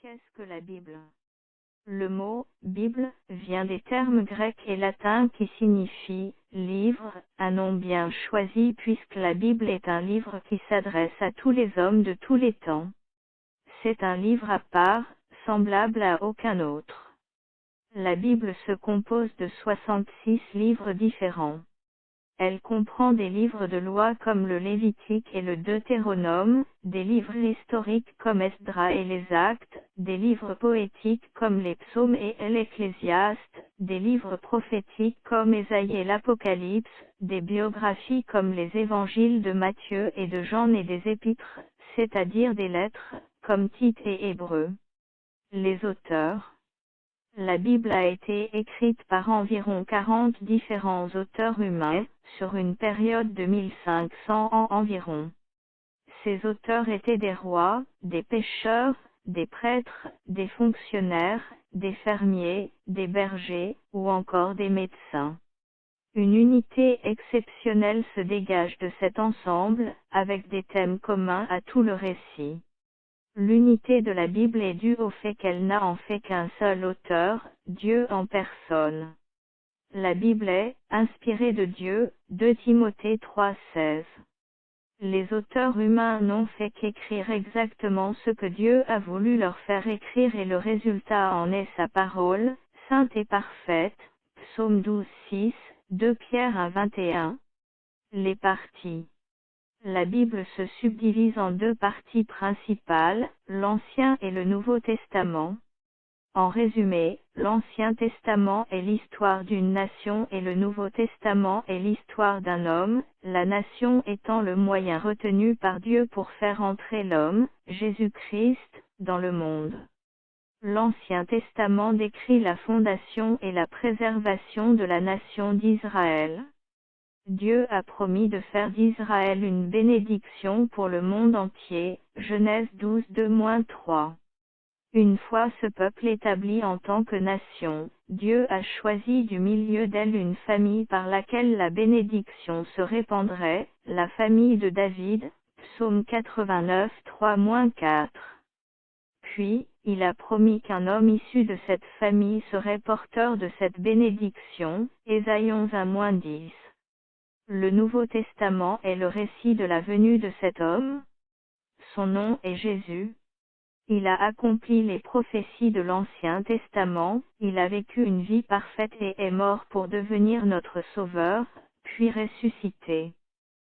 Qu'est-ce que la Bible? Le mot « Bible » vient des termes grecs et latins qui signifient « livre », un nom bien choisi puisque la Bible est un livre qui s'adresse à tous les hommes de tous les temps. C'est un livre à part, semblable à aucun autre. La Bible se compose de 66 livres différents. Elle comprend des livres de loi comme le Lévitique et le Deutéronome, des livres historiques comme Esdra et les Actes, des livres poétiques comme les Psaumes et l'Ecclésiaste, des livres prophétiques comme Ésaïe et l'Apocalypse, des biographies comme les évangiles de Matthieu et de Jean et des épîtres, c'est-à-dire des lettres, comme Tite et Hébreux. Les auteurs. La Bible a été écrite par environ 40 différents auteurs humains, sur une période de 1500 ans environ. Ces auteurs étaient des rois, des pêcheurs, des prêtres, des fonctionnaires, des fermiers, des bergers, ou encore des médecins. Une unité exceptionnelle se dégage de cet ensemble, avec des thèmes communs à tout le récit. L'unité de la Bible est due au fait qu'elle n'a en fait qu'un seul auteur, Dieu en personne. La Bible est inspirée de Dieu, 2 Timothée 3,16. Les auteurs humains n'ont fait qu'écrire exactement ce que Dieu a voulu leur faire écrire et le résultat en est sa parole, sainte et parfaite, Psaume 12,6, 2 Pierre 1,21. Les parties. La Bible se subdivise en deux parties principales, l'Ancien et le Nouveau Testament. En résumé, l'Ancien Testament est l'histoire d'une nation et le Nouveau Testament est l'histoire d'un homme, la nation étant le moyen retenu par Dieu pour faire entrer l'homme, Jésus-Christ, dans le monde. L'Ancien Testament décrit la fondation et la préservation de la nation d'Israël. Dieu a promis de faire d'Israël une bénédiction pour le monde entier, Genèse 12:2-3. Une fois ce peuple établi en tant que nation, Dieu a choisi du milieu d'elle une famille par laquelle la bénédiction se répandrait, la famille de David, Psaume 89, 3-4. Puis, il a promis qu'un homme issu de cette famille serait porteur de cette bénédiction, Ésaïe 11:10. Le Nouveau Testament est le récit de la venue de cet homme. Son nom est Jésus. Il a accompli les prophéties de l'Ancien Testament, il a vécu une vie parfaite et est mort pour devenir notre Sauveur, puis ressuscité.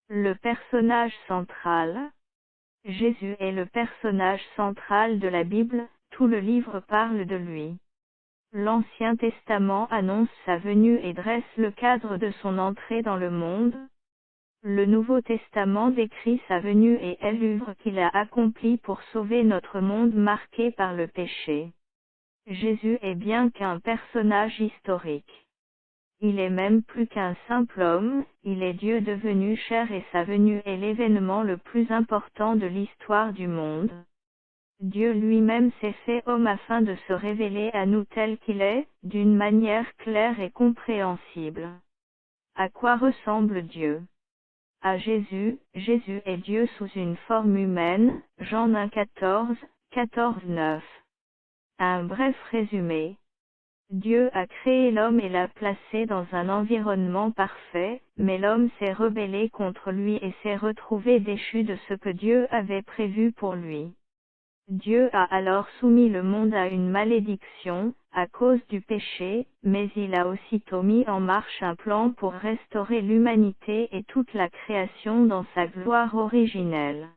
Le personnage central. Jésus est le personnage central de la Bible, tout le livre parle de lui. L'Ancien Testament annonce sa venue et dresse le cadre de son entrée dans le monde. Le Nouveau Testament décrit sa venue et est l'œuvre qu'il a accomplie pour sauver notre monde marqué par le péché. Jésus est bien qu'un personnage historique. Il est même plus qu'un simple homme, il est Dieu devenu chair et sa venue est l'événement le plus important de l'histoire du monde. Dieu lui-même s'est fait homme afin de se révéler à nous tel qu'il est, d'une manière claire et compréhensible. À quoi ressemble Dieu? À Jésus, Jésus est Dieu sous une forme humaine, Jean 1,14, 14,9. Un bref résumé. Dieu a créé l'homme et l'a placé dans un environnement parfait, mais l'homme s'est rebellé contre lui et s'est retrouvé déchu de ce que Dieu avait prévu pour lui. Dieu a alors soumis le monde à une malédiction, à cause du péché, mais il a aussitôt mis en marche un plan pour restaurer l'humanité et toute la création dans sa gloire originelle.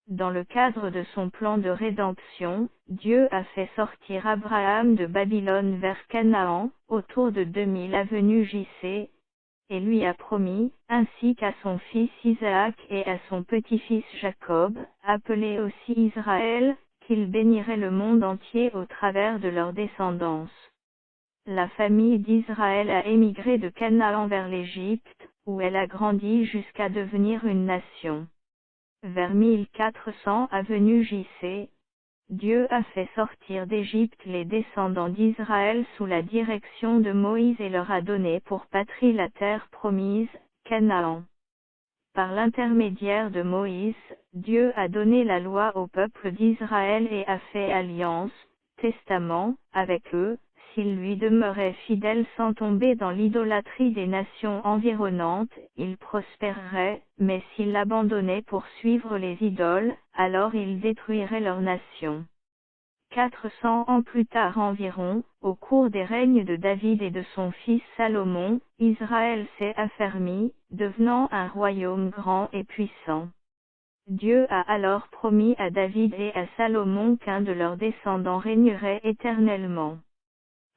Dans le cadre de son plan de rédemption, Dieu a fait sortir Abraham de Babylone vers Canaan, autour de 2000 avenue JC, et lui a promis, ainsi qu'à son fils Isaac et à son petit-fils Jacob, appelé aussi Israël, qu'il bénirait le monde entier au travers de leur descendance. La famille d'Israël a émigré de Canaan vers l'Égypte, où elle a grandi jusqu'à devenir une nation. Vers 1400 avenue JC, Dieu a fait sortir d'Égypte les descendants d'Israël sous la direction de Moïse et leur a donné pour patrie la terre promise, Canaan. Par l'intermédiaire de Moïse, Dieu a donné la loi au peuple d'Israël et a fait alliance, testament, avec eux, s'ils lui demeuraient fidèles sans tomber dans l'idolâtrie des nations environnantes, ils prospéreraient, mais s'ils l'abandonnaient pour suivre les idoles, alors ils détruiraient leur nation. 400 ans plus tard environ, au cours des règnes de David et de son fils Salomon, Israël s'est affermi, devenant un royaume grand et puissant. Dieu a alors promis à David et à Salomon qu'un de leurs descendants régnerait éternellement.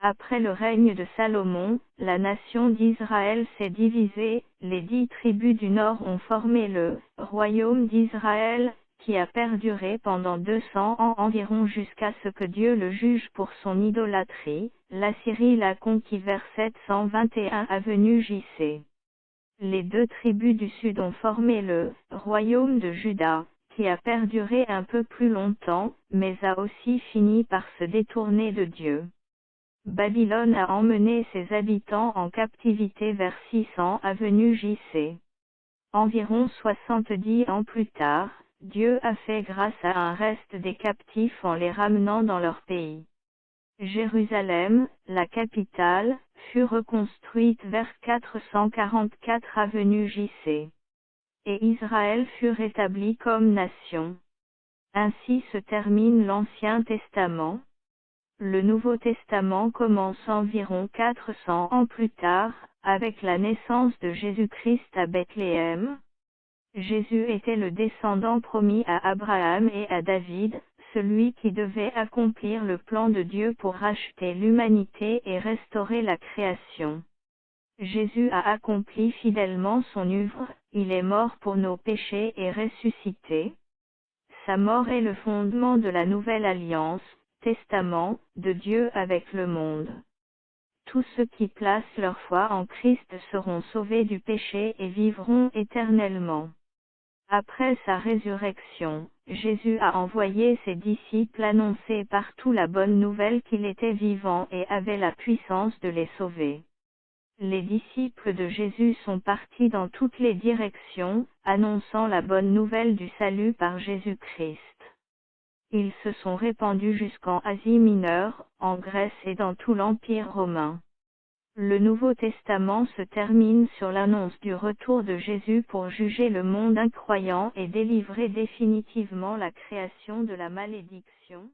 Après le règne de Salomon, la nation d'Israël s'est divisée, les 10 tribus du nord ont formé le royaume d'Israël, qui a perduré pendant 200 ans environ jusqu'à ce que Dieu le juge pour son idolâtrie. L'Assyrie l'a conquis vers 721 avenue JC. Les 2 tribus du sud ont formé le royaume de Juda, qui a perduré un peu plus longtemps, mais a aussi fini par se détourner de Dieu. Babylone a emmené ses habitants en captivité vers 600 avenue JC. Environ 70 ans plus tard, Dieu a fait grâce à un reste des captifs en les ramenant dans leur pays. Jérusalem, la capitale, fut reconstruite vers 444 avenue JC. Et Israël fut rétabli comme nation. Ainsi se termine l'Ancien Testament. Le Nouveau Testament commence environ 400 ans plus tard, avec la naissance de Jésus-Christ à Bethléem. Jésus était le descendant promis à Abraham et à David, celui qui devait accomplir le plan de Dieu pour racheter l'humanité et restaurer la création. Jésus a accompli fidèlement son œuvre, il est mort pour nos péchés et ressuscité. Sa mort est le fondement de la nouvelle alliance, testament, de Dieu avec le monde. Tous ceux qui placent leur foi en Christ seront sauvés du péché et vivront éternellement. Après sa résurrection, Jésus a envoyé ses disciples annoncer partout la bonne nouvelle qu'il était vivant et avait la puissance de les sauver. Les disciples de Jésus sont partis dans toutes les directions, annonçant la bonne nouvelle du salut par Jésus-Christ. Ils se sont répandus jusqu'en Asie mineure, en Grèce et dans tout l'Empire romain. Le Nouveau Testament se termine sur l'annonce du retour de Jésus pour juger le monde incroyant et délivrer définitivement la création de la malédiction.